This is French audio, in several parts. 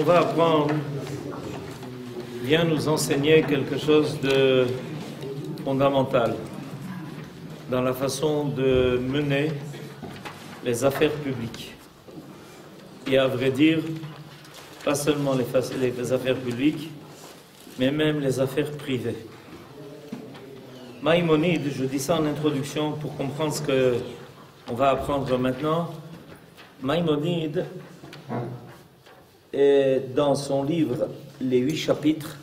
qu'on va apprendre vient nous enseigner quelque chose de fondamental dans la façon de mener les affaires publiques. Et à vrai dire, pas seulement les affaires publiques, mais même les affaires privées. Maïmonide, je dis ça en introduction pour comprendre ce qu'on va apprendre maintenant. Maïmonide, dans son livre Les 8 chapitres,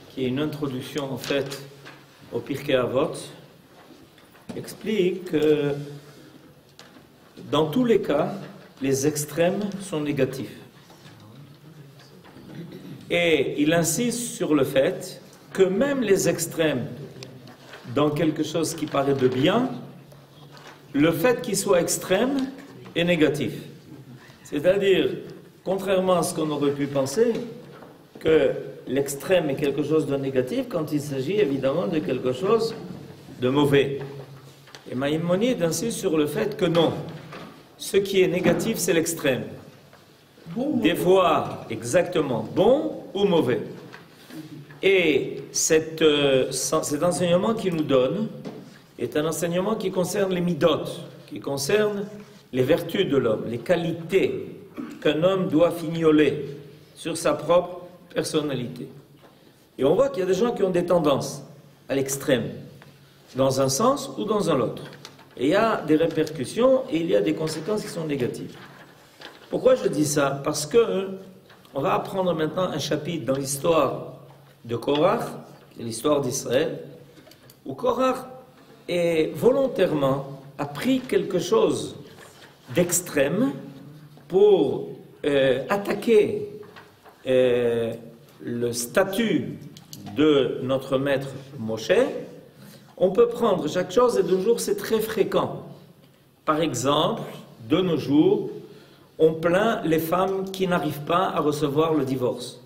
qui est une introduction en fait au Pirkei Avot, explique que dans tous les cas, les extrêmes sont négatifs. Et il insiste sur le fait que même les extrêmes, dans quelque chose qui paraît de bien, le fait qu'il soit extrême est négatif. C'est-à-dire, contrairement à ce qu'on aurait pu penser, que l'extrême est quelque chose de négatif quand il s'agit évidemment de quelque chose de mauvais. Et Maïmonide insiste sur le fait que non, ce qui est négatif, c'est l'extrême. Des fois, exactement, bon ou mauvais. Et cet enseignement qu'il nous donne est un enseignement qui concerne les midot, qui concerne les vertus de l'homme, les qualités qu'un homme doit fignoler sur sa propre personnalité. Et on voit qu'il y a des gens qui ont des tendances à l'extrême, dans un sens ou dans un autre. Et il y a des répercussions et il y a des conséquences qui sont négatives. Pourquoi je dis ça? Parce que on va apprendre maintenant un chapitre dans l'histoire de Korach, l'histoire d'Israël, où Korach volontairement a pris quelque chose d'extrême pour attaquer le statut de notre maître Moshe. On peut prendre chaque chose et de nos jours c'est très fréquent. Par exemple, de nos jours, on plaint les femmes qui n'arrivent pas à recevoir le divorce.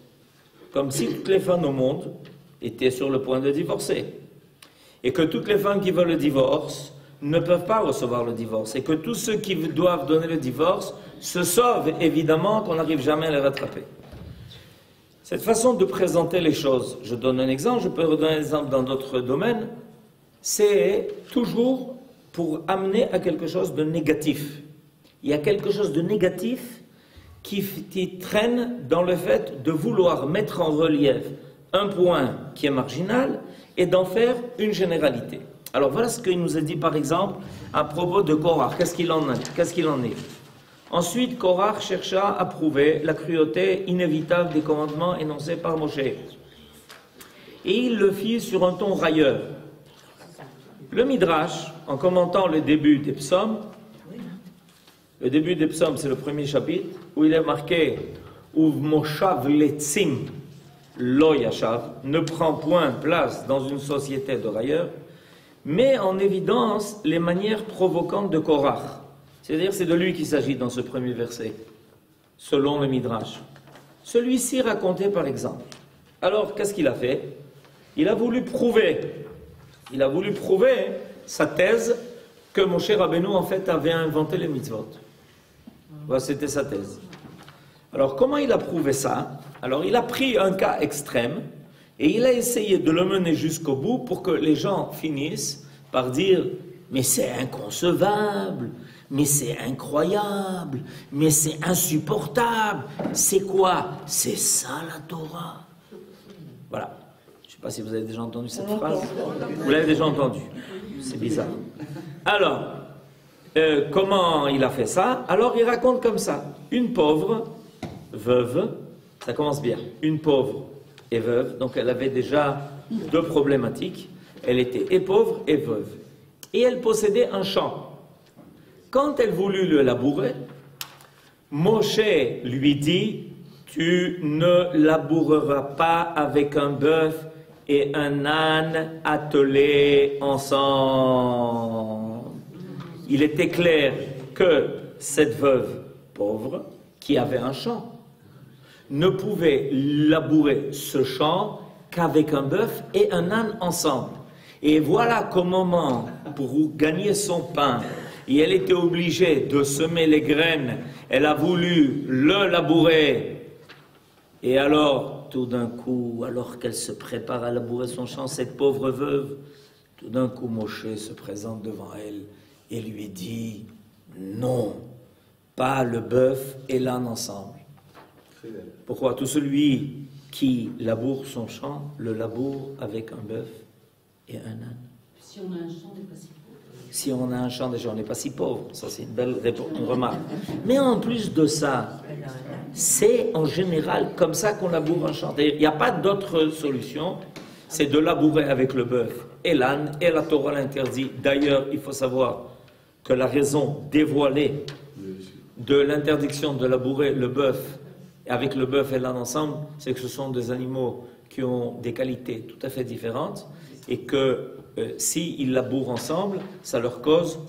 Comme si toutes les femmes au monde étaient sur le point de divorcer. Et que toutes les femmes qui veulent le divorce ne peuvent pas recevoir le divorce. Et que tous ceux qui doivent donner le divorce se sauvent, évidemment, qu'on n'arrive jamais à les rattraper. Cette façon de présenter les choses, je donne un exemple, je peux redonner un exemple dans d'autres domaines, c'est toujours pour amener à quelque chose de négatif. Il y a quelque chose de négatif qui traîne dans le fait de vouloir mettre en relief un point qui est marginal et d'en faire une généralité. Alors voilà ce qu'il nous a dit par exemple à propos de Korach. Qu'est-ce qu'il en est? Ensuite, Korach chercha à prouver la cruauté inévitable des commandements énoncés par Moshe. Et il le fit sur un ton railleur. Le Midrash, en commentant le début des psaumes, le début des psaumes, c'est le premier chapitre, où il est marqué « Uv moshav letzim lo yashav » ne prend point place dans une société de railleurs, met en évidence les manières provocantes de Korach. C'est-à-dire, c'est de lui qu'il s'agit dans ce premier verset, selon le Midrash. Celui-ci racontait par exemple. Alors, qu'est-ce qu'il a fait? Il a voulu prouver sa thèse que Moshe Rabbeinu, en fait, avait inventé les mitzvot. Voilà, c'était sa thèse. Alors, comment il a prouvé ça? Alors, il a pris un cas extrême et il a essayé de le mener jusqu'au bout pour que les gens finissent par dire « Mais c'est inconcevable, mais c'est incroyable, mais c'est insupportable. C'est quoi? C'est ça la Torah. » Voilà. Je ne sais pas si vous avez déjà entendu cette phrase. Vous l'avez déjà entendue. C'est bizarre. Alors, comment il a fait ça? Alors, il raconte comme ça. Une pauvre, veuve, ça commence bien. Une pauvre et veuve, donc elle avait déjà deux problématiques. Elle était et pauvre et veuve. Et elle possédait un champ. Quand elle voulut le labourer, Moshe lui dit « Tu ne laboureras pas avec un bœuf et un âne attelés ensemble. » Il était clair que cette veuve pauvre, qui avait un champ, ne pouvait labourer ce champ qu'avec un bœuf et un âne ensemble. Et voilà qu'au moment, pour gagner son pain, et elle était obligée de semer les graines, elle a voulu le labourer Et alors, tout d'un coup, alors qu'elle se prépare à labourer son champ, cette pauvre veuve, tout d'un coup, Moshe se présente devant elle et lui dit « Non, pas le bœuf et l'âne ensemble. » Pourquoi? Tout celui qui laboure son champ, le laboure avec un bœuf et un âne. Si on a un champ, on n'est pas si pauvre. Si on a un champ, déjà, on n'est pas si pauvre. Ça, c'est une belle remarque. Mais en plus de ça, c'est en général comme ça qu'on laboure un champ. Il n'y a pas d'autre solution. C'est de labourer avec le bœuf et l'âne, et la Torah l'interdit. D'ailleurs, il faut savoir que la raison dévoilée de l'interdiction de labourer le bœuf, avec le bœuf et l'âne ensemble, c'est que ce sont des animaux qui ont des qualités tout à fait différentes, et que s'ils labourent ensemble, ça leur cause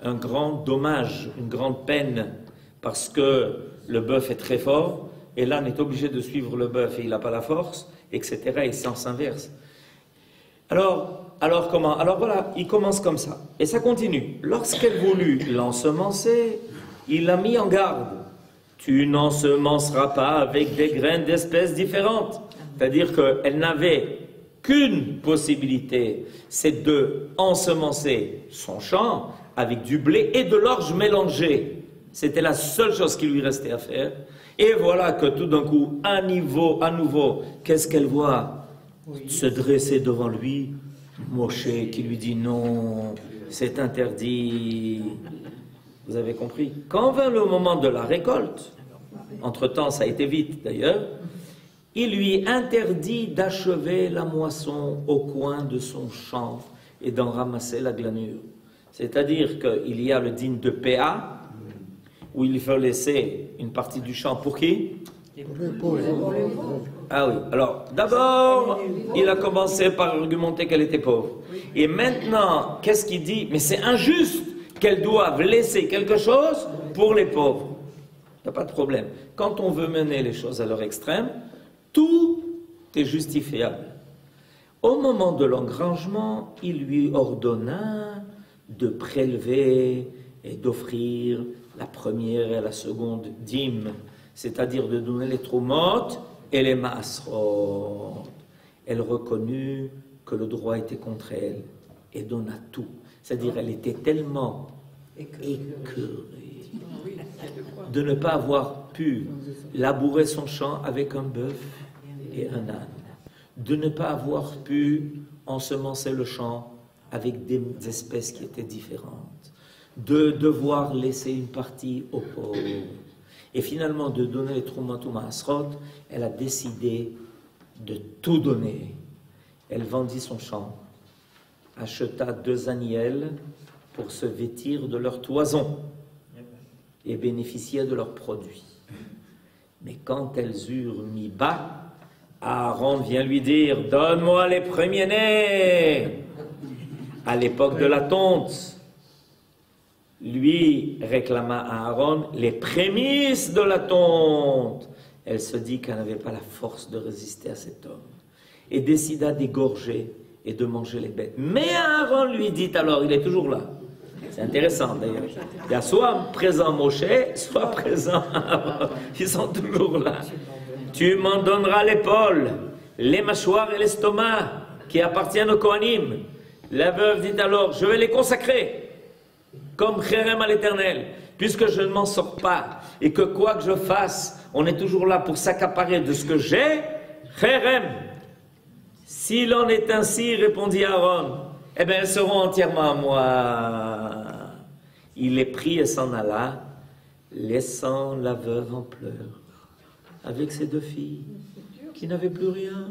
un grand dommage, une grande peine, parce que le bœuf est très fort, et l'âne est obligé de suivre le bœuf et il n'a pas la force, etc. Et ça s'inverse. Alors comment? Alors voilà, il commence comme ça. Et ça continue. Lorsqu'elle voulut l'ensemencer, il l'a mis en garde. Tu n'ensemenceras pas avec des graines d'espèces différentes. C'est-à-dire qu'elle n'avait qu'une possibilité, c'est de ensemencer son champ avec du blé et de l'orge mélangé. C'était la seule chose qui lui restait à faire. Et voilà que tout d'un coup, à nouveau, qu'est-ce qu'elle voit? Se dresser devant lui, Moshe qui lui dit non, c'est interdit. Vous avez compris? Quand vint le moment de la récolte, entre-temps ça a été vite d'ailleurs, il lui interdit d'achever la moisson au coin de son champ et d'en ramasser la glanure. C'est-à-dire qu'il y a le dîne de Péa, où il faut laisser une partie du champ pour qui? Ah oui, alors d'abord, il a commencé par argumenter qu'elle était pauvre. Et maintenant, qu'est-ce qu'il dit? Mais c'est injuste qu'elles doivent laisser quelque chose pour les pauvres. Il n'y a pas de problème. Quand on veut mener les choses à leur extrême, tout est justifiable. Au moment de l'engrangement, il lui ordonna de prélever et d'offrir la première et la seconde dîme, c'est-à-dire de donner les troumotes et les maasrot. Elle reconnut que le droit était contre elle et donna tout. C'est-à-dire elle était tellement écœurée de ne pas avoir pu labourer son champ avec un bœuf et un âne, de ne pas avoir pu ensemencer le champ avec des espèces qui étaient différentes, de devoir laisser une partie aux pauvres, et finalement de donner les Trumot ou Maasrot. Elle a décidé de tout donner. Elle vendit son champ, acheta 2 aniels pour se vêtir de leurs toisons et bénéficier de leurs produits. Mais quand elles eurent mis bas, Aaron vient lui dire « Donne-moi les premiers-nés !» À l'époque de la tonte, lui réclama à Aaron les prémices de la tonte. Elle se dit qu'elle n'avait pas la force de résister à cet homme et décida d'égorger et de manger les bêtes. Mais Aaron lui dit alors, il est toujours là. C'est intéressant d'ailleurs. Il y a soit présent Moshe, soit présent Aaron. Ils sont toujours là. Tu m'en donneras l'épaule, les mâchoires et l'estomac qui appartiennent aux Kohanim. La veuve dit alors, je vais les consacrer comme chérem à l'Éternel, puisque je ne m'en sors pas, et que quoi que je fasse, on est toujours là pour s'accaparer de ce que j'ai, chérem. S'il en est ainsi, répondit Aaron, eh bien elles seront entièrement à moi. Il les prit et s'en alla, laissant la veuve en pleurs, avec ses 2 filles, qui n'avaient plus rien.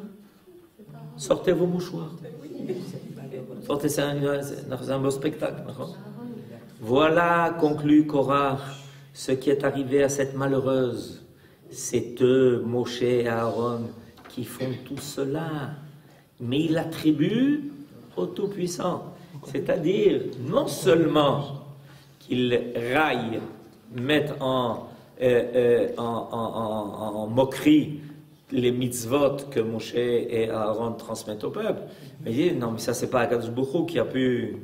Sortez vos mouchoirs. Sortez, c'est un beau spectacle. Voilà, conclut Korach, ce qui est arrivé à cette malheureuse. C'est eux, Moshe et Aaron, qui font tout cela. Mais il l'attribue au Tout-Puissant. C'est-à-dire, non seulement qu'il raille, mettre en moquerie les mitzvot que Moshe et Aaron transmettent au peuple, mais il dit, non, mais ça c'est pas Akadosh Baruch Hu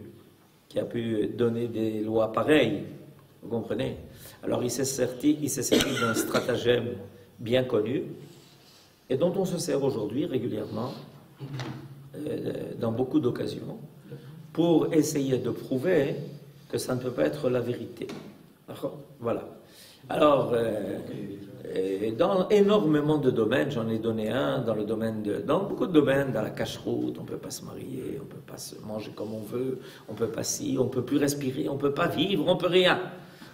qui a pu donner des lois pareilles, vous comprenez? Alors il s'est servi d'un stratagème bien connu, et dont on se sert aujourd'hui régulièrement, dans beaucoup d'occasions, pour essayer de prouver que ça ne peut pas être la vérité. Voilà. Alors, dans énormément de domaines, j'en ai donné un, dans beaucoup de domaines, dans la cache-route, on ne peut pas se marier, on ne peut pas se manger comme on veut, on ne peut pas on ne peut plus respirer, on ne peut pas vivre, on ne peut rien.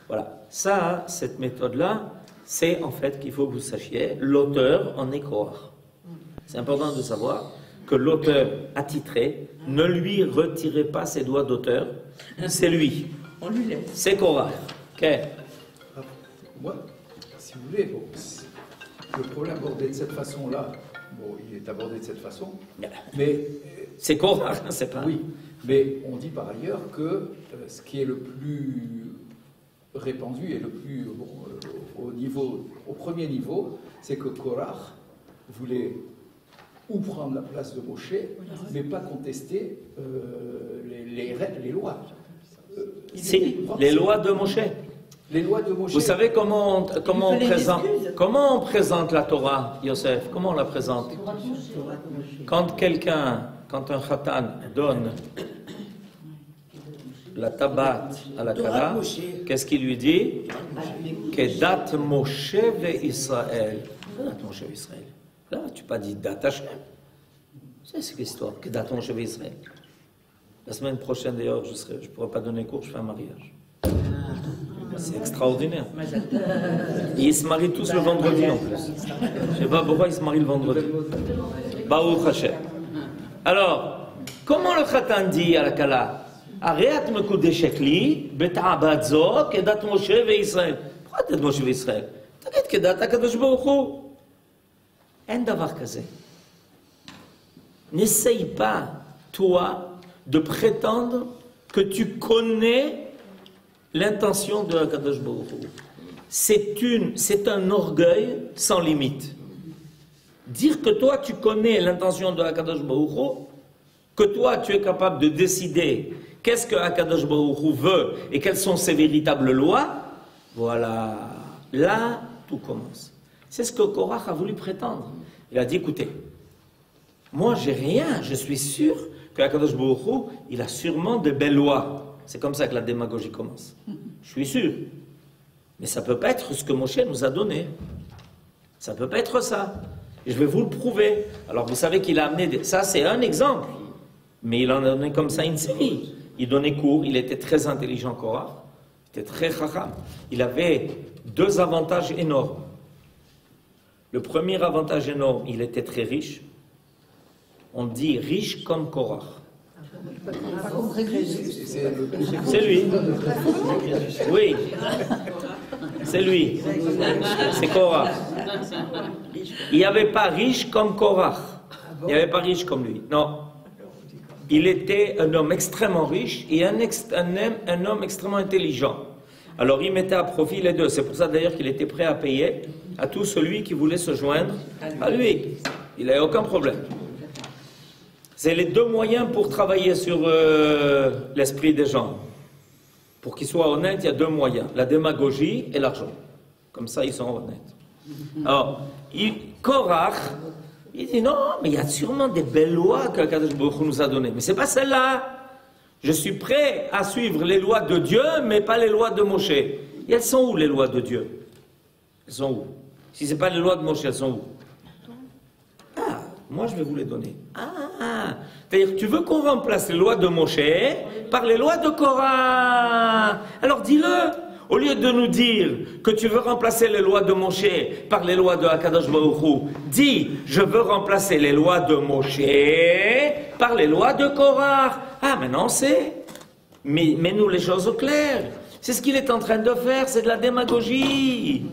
Voilà. Ça, cette méthode-là, c'est en fait qu'il faut que vous sachiez, l'auteur en est Korach. C'est important de savoir que l'auteur attitré, ne lui retirez pas ses droits d'auteur, c'est lui. On lui laisse. C'est Korach. Okay. Moi, si vous voulez, bon, le problème abordé de cette façon-là, bon, il est abordé de cette façon, mais... C'est Korach, c'est pas... Oui, mais on dit par ailleurs que ce qui est le plus répandu et le plus au premier niveau, c'est que Korach voulait ou prendre la place de Moshe, mais pas contester les lois. Si, les lois de Moshe. Les lois de Moshe. Vous savez comment on présente la Torah, Yosef? Comment on la présente? Quand un khatan donne la tabat à la kala, qu'est-ce qu'il lui dit? Kedat Moshe ve Israël. Kedat Moshe ve Israël. Là, tu n'as pas dit Dat Hashem. C'est l'histoire. Kedat Moshe ve Israël. La semaine prochaine, d'ailleurs, je ne pourrai pas donner cours, je fais un mariage. C'est extraordinaire. Et ils se marient tous le vendredi en plus. Je ne sais pas pourquoi ils se marient le vendredi. Baruch Hashem. Alors, comment le khatan dit à la kala? Arrête me koudeshekli, beta'abadzo, kedat Moshe ve Israël. Pourquoi kedat Moshe ve Israël? T'inquiète, kedat HaKadosh Baruch Hu. En davar kazé. N'essaye pas, toi, de prétendre que tu connais l'intention de HaKadosh Baruch Hu. C'est un orgueil sans limite. Dire que toi tu connais l'intention de HaKadosh Baruch Hu, que toi tu es capable de décider qu'est-ce que HaKadosh Baruch Hu veut et quelles sont ses véritables lois, voilà, là tout commence. C'est ce que Korach a voulu prétendre. Il a dit, écoutez, moi j'ai rien, je suis sûr que HaKadosh Baruch Hu, il a sûrement de belles lois. C'est comme ça que la démagogie commence. Je suis sûr. Mais ça ne peut pas être ce que Moshe nous a donné. Ça ne peut pas être ça. Et je vais vous le prouver. Alors vous savez qu'il a amené... Ça c'est un exemple. Mais il en a donné comme ça une série. Il donnait cours, il était très intelligent, Korach. Il était très chacham. Il avait deux avantages énormes. Le premier avantage énorme, il était très riche. On dit riche comme Korach. C'est lui. Oui. C'est lui. C'est Korach. Il n'y avait pas riche comme Korach. Il n'y avait pas riche comme lui. Non. Il était un homme extrêmement riche et un homme extrêmement intelligent. Alors il mettait à profit les deux. C'est pour ça d'ailleurs qu'il était prêt à payer à tout celui qui voulait se joindre à lui. Il n'avait aucun problème. C'est les deux moyens pour travailler sur l'esprit des gens. Pour qu'ils soient honnêtes, il y a deux moyens. La démagogie et l'argent. Comme ça, ils sont honnêtes. Alors, Korach, il dit non, mais il y a sûrement des belles lois que Kadosh Baruch Hu nous a données. Mais ce n'est pas celle-là. Je suis prêt à suivre les lois de Dieu, mais pas les lois de Moshe. Et elles sont où les lois de Dieu? Elles sont où? Si ce n'est pas les lois de Moshe, elles sont où? Ah, moi je vais vous les donner. Ah, c'est-à-dire tu veux qu'on remplace les lois de Moshe par les lois de Korach. Alors dis-le. Au lieu de nous dire que tu veux remplacer les lois de Moshe par les lois de HaKadosh Baruch Hu, dis, je veux remplacer les lois de Moshe par les lois de Korach. Ah, maintenant c'est. Mets-nous les choses au clair. C'est ce qu'il est en train de faire, c'est de la démagogie.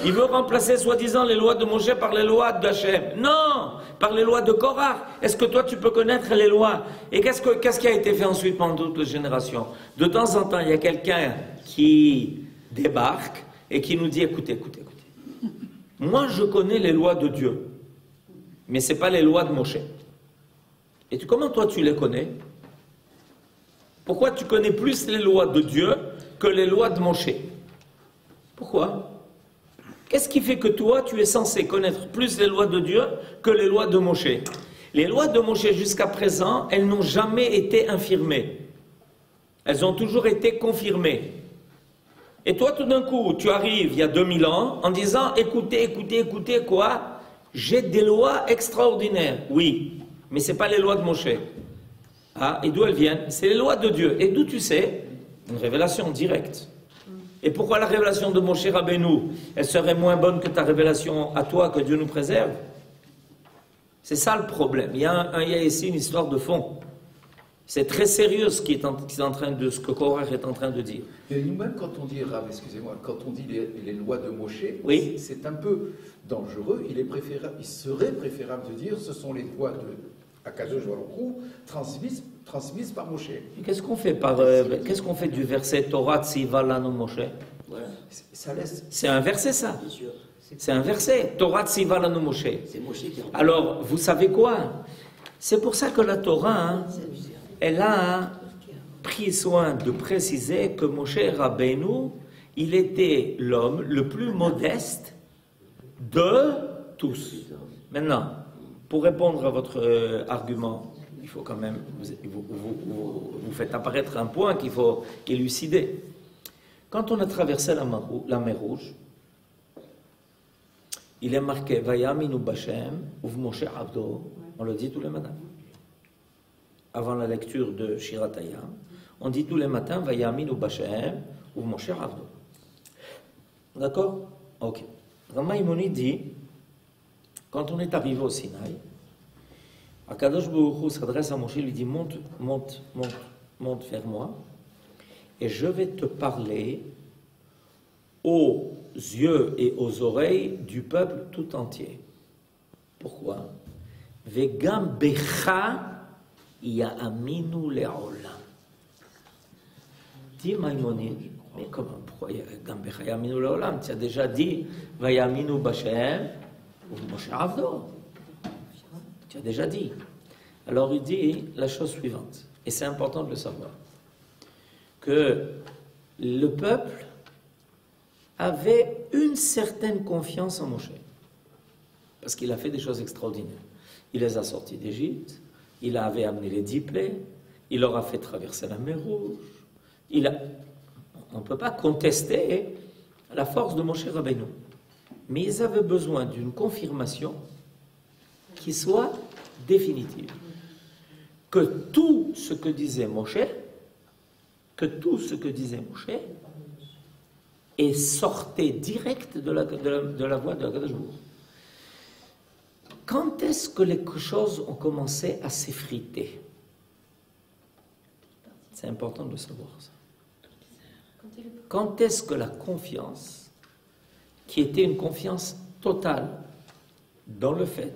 Il veut remplacer soi-disant les lois de Moshe par les lois d'Hachem. Non, par les lois de Korach. Est-ce que toi tu peux connaître les lois? Et qu'est-ce qui a été fait ensuite pendant toutes les générations? De temps en temps, il y a quelqu'un qui débarque et qui nous dit, écoutez. Moi je connais les lois de Dieu, mais ce n'est pas les lois de Moshe. Et comment toi tu les connais? Pourquoi tu connais plus les lois de Dieu que les lois de Moshe? Pourquoi? Qu'est-ce qui fait que toi, tu es censé connaître plus les lois de Dieu que les lois de Moshe? Les lois de Moshe jusqu'à présent, elles n'ont jamais été infirmées. Elles ont toujours été confirmées. Et toi, tout d'un coup, tu arrives il y a 2000 ans en disant, écoutez, écoutez, écoutez, quoi? J'ai des lois extraordinaires. Oui, mais ce n'est pas les lois de Moshe. Ah, et d'où elles viennent? C'est les lois de Dieu. Et d'où tu sais? Une révélation directe. Et pourquoi la révélation de Moshe Rabbeinu, elle serait moins bonne que ta révélation à toi, que Dieu nous préserve? C'est ça le problème. Il y a ici une histoire de fond. C'est très sérieux ce ce que Korach est en train de dire. Et nous-mêmes, quand on dit, Rav, excusez-moi, quand on dit les lois de Moshe, oui, c'est un peu dangereux. Il serait préférable de dire ce sont les lois de Akadosh Baruch Hu transmises par Moshe. Qu'est-ce qu'on fait du verset Torah Tziva Lanu Moshe? Voilà. Ça laisse. C'est un verset, ça. Bien sûr. C'est un verset. Torah Tziva Lanu Moshe. C'est Moshe qui en parle. Alors, vous savez quoi? C'est pour ça que la Torah, elle a pris soin de préciser que Moshe Rabbeinu, il était l'homme le plus modeste de tous. Maintenant, pour répondre à votre argument, il faut quand même, vous faites apparaître un point qu'il faut élucider. Quand on a traversé la mer Rouge, il est marqué Vayaminu Bashem uv Moshe Avdo. On le dit tous les matins. Avant la lecture de Shiratayam, on dit tous les matins Vayaminu Bashem uv Moshe Avdo. D'accord? Ok. Ramaïmoni dit, quand on est arrivé au Sinaï, Akadosh Baruch Hu s'adresse à Moshe, lui dit monte vers moi, et je vais te parler aux yeux et aux oreilles du peuple tout entier. Pourquoi? Vegam becha ya'aminu le'olam. Dit Maïmonide, mais comment? Pourquoi Vegam becha ya'aminu le'olam? Tu as déjà dit Vayaminu Bashem ou Moshe Avdo. Tu as déjà dit. Alors il dit la chose suivante, et c'est important de le savoir, que le peuple avait une certaine confiance en Moshe, parce qu'il a fait des choses extraordinaires. Il les a sortis d'Égypte, il avait amené les 10 plaies, il leur a fait traverser la mer Rouge. On ne peut pas contester la force de Moshe Rabbeinu. Mais ils avaient besoin d'une confirmation qui soit définitive. Que tout ce que disait Moshe, et sortait direct de la voix de Akadosh Baruch Hu. Quand est-ce que les choses ont commencé à s'effriter? C'est important de le savoir, ça. Quand est-ce que la confiance, qui était une confiance totale dans le fait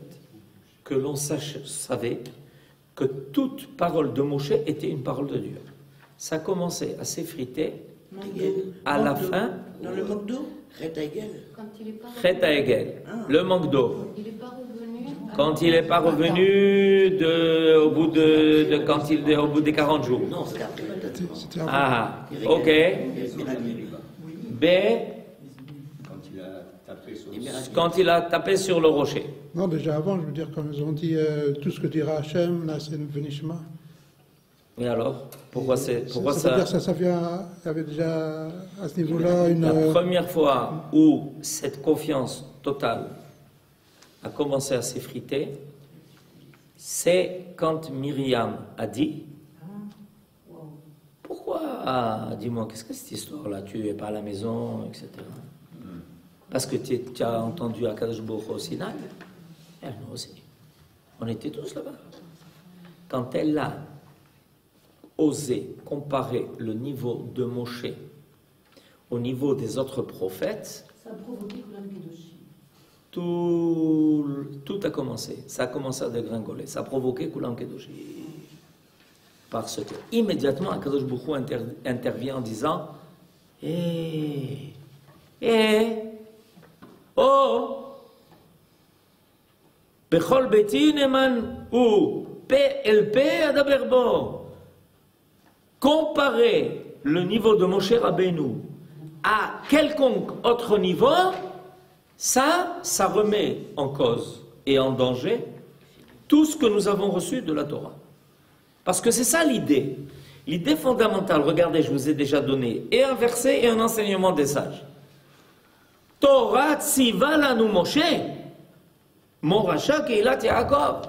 que l'on savait que toute parole de Moshe était une parole de Dieu, ça commençait à s'effriter à la fin. Dans le manque d'eau, Chet Haegel. Chet Haegel, le manque d'eau. Il n'est pas revenu. Quand il n'est pas revenu au bout des 40 jours. Non, c'était après. Ah, ok. B, quand il a tapé sur le rocher. Non, déjà avant, je veux dire, comme ils ont dit, tout ce que dira Hachem, là, c'est Venishma. Et alors, pourquoi ça veut dire ça vient, il y avait déjà à ce niveau-là une... La première fois où cette confiance totale a commencé à s'effriter, c'est quand Myriam a dit pourquoi, dis-moi, qu'est-ce que c'est cette histoire-là? Tu n'es pas à la maison, etc. Parce que tu as entendu Akadosh Baruch Hu au Sinaï. Et nous aussi. On était tous là-bas. Quand elle a osé comparer le niveau de Moshe au niveau des autres prophètes, Ça a provoqué Kulam Kedoshi. tout a commencé. Ça a commencé à dégringoler. Ça a provoqué Kulam Kedoshi. Parce que immédiatement, Akadosh Baruch Hu intervient en disant oh, Bechol Beti Neman ou PLP Adaber Bo. Comparer le niveau de Moshe Rabbeinu à quelconque autre niveau, Ça remet en cause et en danger tout ce que nous avons reçu de la Torah. Parce que c'est ça l'idée. L'idée fondamentale, regardez, je vous ai déjà donné et un verset et un enseignement des sages. Torah tziva lanu Moshe, mon rachat keilat Yaakov.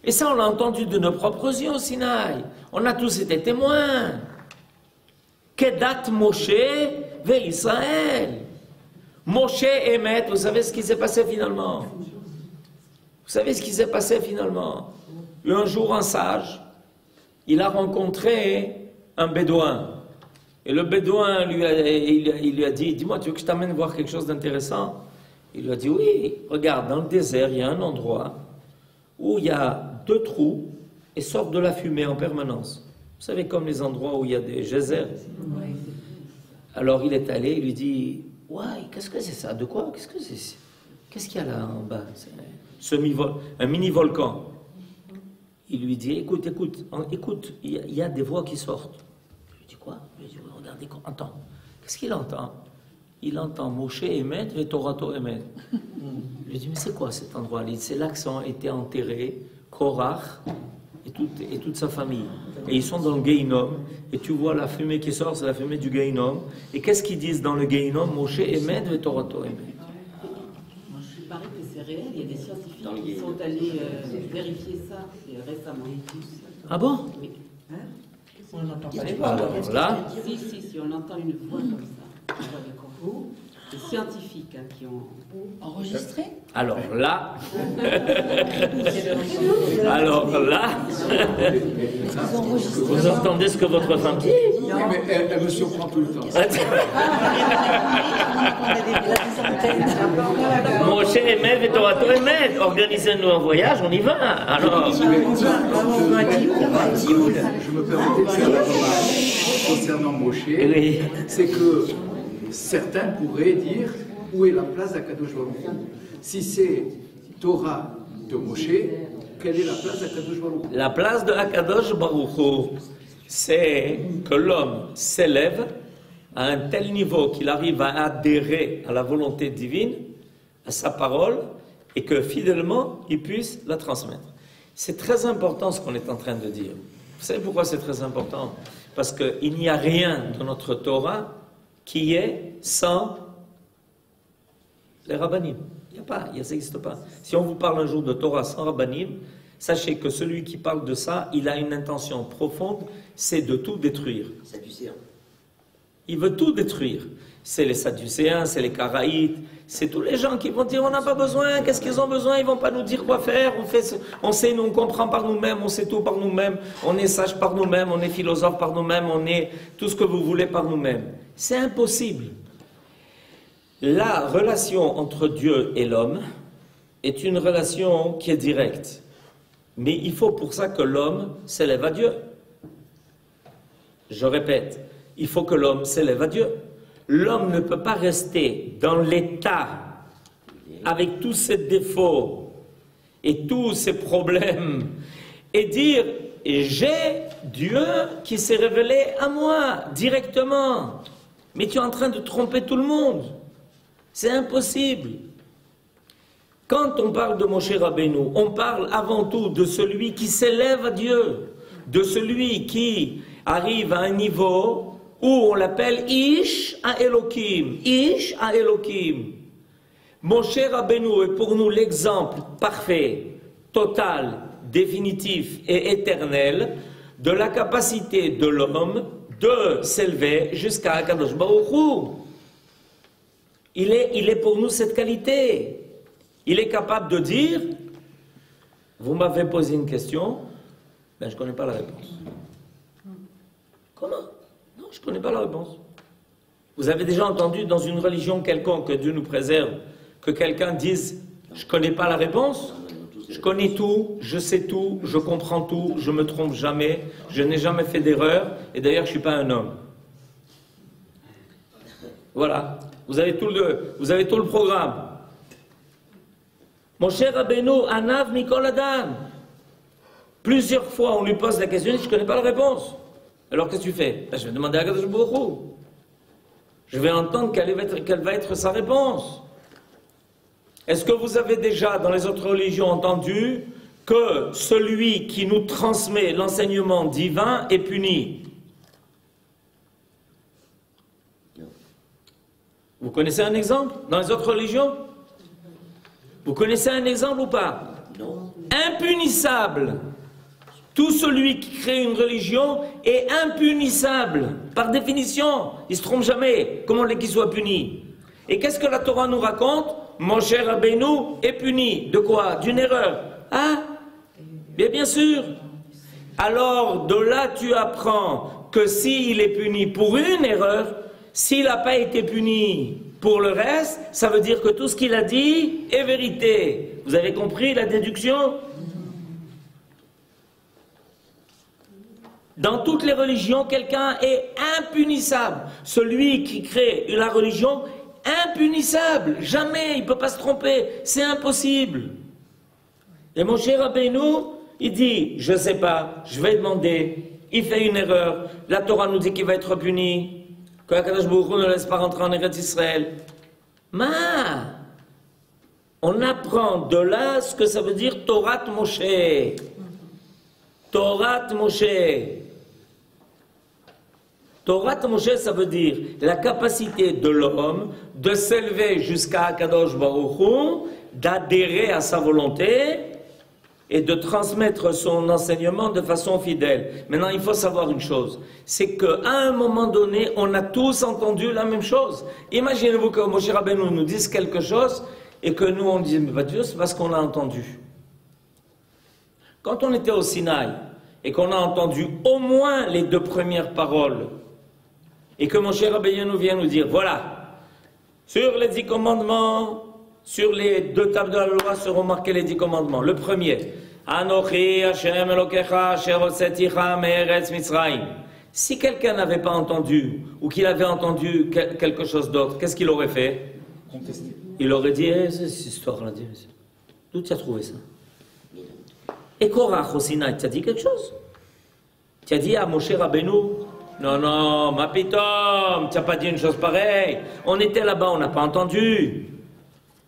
Et ça, on l'a entendu de nos propres yeux au Sinaï. On a tous été témoins. Kedat Moshe ve Israël. Moshe Emet, vous savez ce qui s'est passé finalement? Vous savez ce qui s'est passé finalement? Un jour, un sage, il a rencontré un bédouin. Et le bédouin il lui a dit, dis-moi, tu veux que je t'amène voir quelque chose d'intéressant? Il lui a dit, oui, regarde, dans le désert, il y a un endroit où il y a 2 trous et sort de la fumée en permanence. Vous savez, comme les endroits où il y a des geysers. Alors il est allé, il lui dit, ouais, qu'est-ce que c'est ça? De quoi? Qu'est-ce que c'est? Qu'est-ce qu'il y a là en bas? Un mini-volcan. Il lui dit, écoute, il y a des voix qui sortent. Je lui dis, quoi? Je lui dis, regardez, entends. Qu'est-ce qu'il entend? Il entend Moshe Emet et Torato Emet. Je lui dis, mais c'est quoi cet endroit? C'est là que ont été enterrés Korach et toute sa famille. Et ils sont dans le Gehinom, et tu vois la fumée qui sort, c'est la fumée du Gehinom. Et qu'est-ce qu'ils disent dans le Gehinom? Moshe Emet et Torato Emet. Il paraît que c'est réel, il y a des scientifiques qui sont allés vérifier ça récemment. Ah bon? Oui. Hein? On l'entend Alors là, Si, on entend une voix comme ça. Une voix de corbeau. Des scientifiques qui ont Enregistré? alors là, vous entendez ce que votre femme dit? Oui, mais elle me surprend tout le temps. Moshe Emet et Torato Emet, organisez-nous un voyage, on y va. Alors, Je me permettais de faire la remarque concernant Moshe, oui. c'est que certains pourraient dire où est la place d'Akadosh Baruch Hu. Si c'est Torah de Moshe, quelle est la place d'Akadosh Baruch Hu? La place de Akadosh Baruch Hu, c'est que l'homme s'élève à un tel niveau qu'il arrive à adhérer à la volonté divine, à sa parole, et que fidèlement, il puisse la transmettre. C'est très important ce qu'on est en train de dire. Vous savez pourquoi c'est très important? Parce qu'il n'y a rien dans notre Torah qui est sans les rabbanim. Il n'y a pas, ça n'existe pas. Si on vous parle un jour de Torah sans rabbanim, sachez que celui qui parle de ça, il a une intention profonde, c'est de tout détruire. Sadducéen. Il veut tout détruire. C'est les Sadducéens, c'est les Karaïtes, c'est tous les gens qui vont dire on n'a pas besoin, qu'est-ce qu'ils ont besoin, ils ne vont pas nous dire quoi faire, on sait, nous on comprend par nous-mêmes, on sait tout par nous-mêmes, on est sage par nous-mêmes, on est philosophe par nous-mêmes, on est tout ce que vous voulez par nous-mêmes. C'est impossible. La relation entre Dieu et l'homme est une relation qui est directe. Mais il faut pour ça que l'homme s'élève à Dieu. Je répète, il faut que l'homme s'élève à Dieu. L'homme ne peut pas rester dans l'état avec tous ses défauts et tous ses problèmes et dire j'ai Dieu qui s'est révélé à moi directement. Mais tu es en train de tromper tout le monde. C'est impossible. Quand on parle de Moshe Rabbeinu, on parle avant tout de celui qui s'élève à Dieu, de celui qui arrive à un niveau où on l'appelle Ish à Elohim. Ish à Elohim. Moshe Rabbeinu est pour nous l'exemple parfait, total, définitif et éternel de la capacité de l'homme de s'élever jusqu'à Akadosh Baruch Hu. Il est pour nous cette qualité. Il est capable de dire, vous m'avez posé une question, ben je ne connais pas la réponse. Comment? Non, je ne connais pas la réponse. Vous avez déjà entendu dans une religion quelconque, que Dieu nous préserve, que quelqu'un dise, je ne connais pas la réponse? Je connais tout, je sais tout, je comprends tout, je ne me trompe jamais, je n'ai jamais fait d'erreur, et d'ailleurs je ne suis pas un homme. Voilà, vous avez tout le programme. Mon cher Rabbeinu, Anav Mikol Adam. Plusieurs fois on lui pose la question, je ne connais pas la réponse. Alors qu'est-ce que tu fais? Ben, je vais demander à Akadosh Baruch Hu. Je vais entendre quelle va être sa réponse. Est-ce que vous avez déjà, dans les autres religions, entendu que celui qui nous transmet l'enseignement divin est puni? Vous connaissez un exemple dans les autres religions? Vous connaissez un exemple ou pas? Non. Impunissable. Tout celui qui crée une religion est impunissable. Par définition, il ne se trompe jamais. Comment voulez qu'il soit puni? Et qu'est-ce que la Torah nous raconte? Moshe Rabbeinu est puni. De quoi? D'une erreur. Ah, bien sûr. Alors, de là, tu apprends que s'il est puni pour une erreur, s'il n'a pas été puni pour le reste, ça veut dire que tout ce qu'il a dit est vérité. Vous avez compris la déduction? Dans toutes les religions, quelqu'un est impunissable. Celui qui crée la religion, impunissable. Jamais, il ne peut pas se tromper. C'est impossible. Et mon cher Rabbeinu, il dit, je ne sais pas, je vais demander. Il fait une erreur. La Torah nous dit qu'il va être puni. Que Akadosh Baruch Hu ne laisse pas rentrer en Eretz Israël. On apprend de là ce que ça veut dire Torah Moshe. Torah Moshe. Torah Moshe, ça veut dire la capacité de l'homme de s'élever jusqu'à Akadosh Baruch Hu, d'adhérer à sa volonté et de transmettre son enseignement de façon fidèle. Maintenant, il faut savoir une chose, c'est qu'à un moment donné, on a tous entendu la même chose. Imaginez-vous que Moshe Rabbeinu nous dise quelque chose et que nous, on dit, mais Dieu, c'est parce qu'on a entendu. Quand on était au Sinaï et qu'on a entendu au moins les 2 premières paroles et que Moshe Rabbeinu vient nous dire, voilà, sur les 10 commandements, sur les 2 tables de la loi seront marqués les 10 commandements. Le premier, Anochi Hashem Elokecha Asher Hotzeticha Me'eretz Mitzrayim. Si quelqu'un n'avait pas entendu, ou qu'il avait entendu quelque chose d'autre, qu'est-ce qu'il aurait fait? Contester. Il aurait dit, c'est cette histoire-là, d'où tu as trouvé ça? Et Korach au Sinaï, tu as dit quelque chose? Tu as dit à Moshe Rabbeinu, non, ma pitom, tu n'as pas dit une chose pareille. On était là-bas, on n'a pas entendu.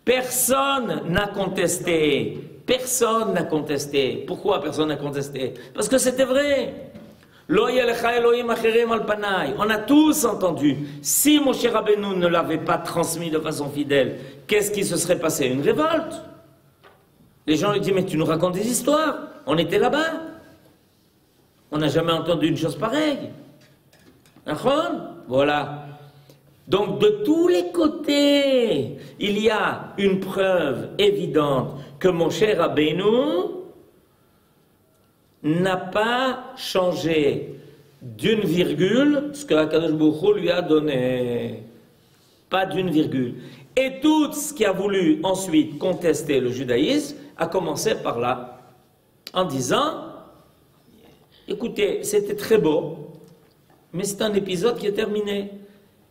Personne n'a contesté. Personne n'a contesté. Pourquoi personne n'a contesté? Parce que c'était vrai. On a tous entendu. Si Moshe Rabbeinu ne l'avait pas transmis de façon fidèle, qu'est-ce qui se serait passé? Une révolte. Les gens lui disent, mais tu nous racontes des histoires. On était là-bas. On n'a jamais entendu une chose pareille. Voilà. Donc de tous les côtés, il y a une preuve évidente que Moshe Rabbeinu n'a pas changé d'une virgule ce que Akadosh Baruch Hu lui a donné. Pas d'une virgule. Et tout ce qui a voulu ensuite contester le judaïsme a commencé par là, en disant, écoutez, c'était très beau, mais c'est un épisode qui est terminé.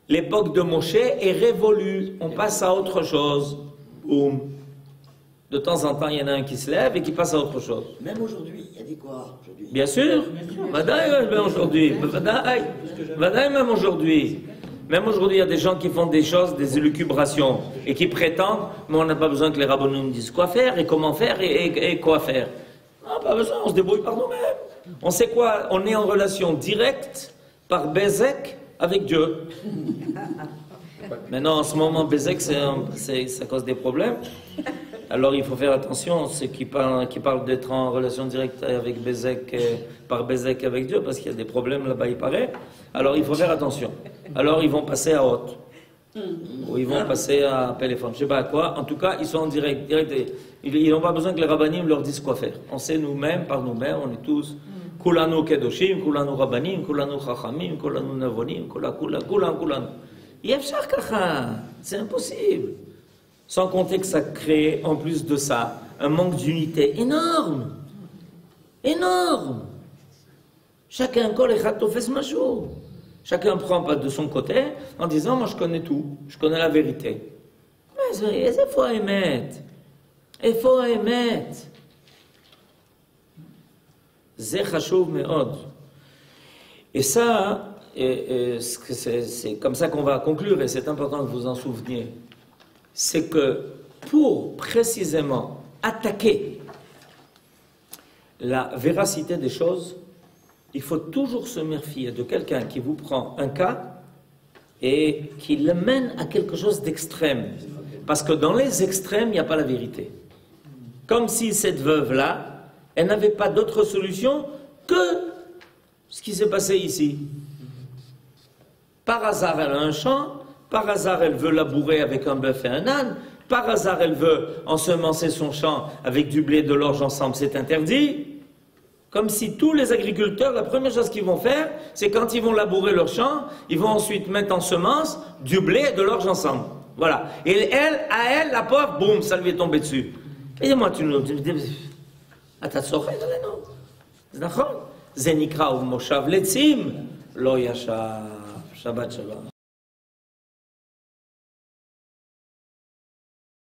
L'époque de Moshe est révolue, on passe à autre chose. Boum. De temps en temps, il y en a un qui se lève et qui passe à autre chose. Même aujourd'hui, il y a des quoi aujourd'hui? Bien sûr, même aujourd'hui, même aujourd'hui. Même aujourd'hui, il y a des gens qui font des choses, des élucubrations, et qui prétendent, mais on n'a pas besoin que les rabbins nous disent quoi faire, et comment faire, et quoi faire. Non, pas besoin, on se débrouille par nous-mêmes. On sait quoi? On est en relation directe, par Bézek, avec Dieu. Maintenant, en ce moment, Bézek, ça cause des problèmes. Alors il faut faire attention, ceux qui parlent d'être en relation directe avec Bézek, par Bézek avec Dieu, parce qu'il y a des problèmes là-bas, il paraît. Alors il faut faire attention. Alors ils vont passer à Hot, ou ils vont passer à téléphone, je ne sais pas à quoi. En tout cas, ils sont en direct. Ils n'ont pas besoin que les rabbanim leur disent quoi faire. On sait nous-mêmes, par nous-mêmes, on est tous Kulanu Kedoshim, Kulanu Rabbanim, Kulanu Chachamim, Kulanu Navonim, Kulanu. Yefshar Kacha, c'est impossible. Sans compter que ça crée, en plus de ça, un manque d'unité énorme. Énorme. Chacun colle et fait ce machou. Chacun prend pas de son côté en disant, moi je connais tout, je connais la vérité. Mais il faut émettre. Il faut émettre. C'est chachouv me'od. Et ça, c'est comme ça qu'on va conclure, et c'est important que vous en souveniez. C'est que pour précisément attaquer la véracité des choses, il faut toujours se méfier de quelqu'un qui vous prend un cas et qui le mène à quelque chose d'extrême. Parce que dans les extrêmes, il n'y a pas la vérité. Comme si cette veuve-là, elle n'avait pas d'autre solution que ce qui s'est passé ici. Par hasard, elle a un champ, par hasard, elle veut labourer avec un bœuf et un âne, par hasard, elle veut ensemencer son champ avec du blé et de l'orge ensemble, c'est interdit. Comme si tous les agriculteurs, la première chose qu'ils vont faire, c'est quand ils vont labourer leur champ, ils vont ensuite mettre en semence du blé et de l'orge ensemble. Voilà. Et elle, à elle, la pauvre, boum, ça lui est tombé dessus. Et dis-moi, tu nous dis, אתה צוחק עלינו? זה נכון. זה נקרא ומושב לצים, לא ישב. שבת שלום.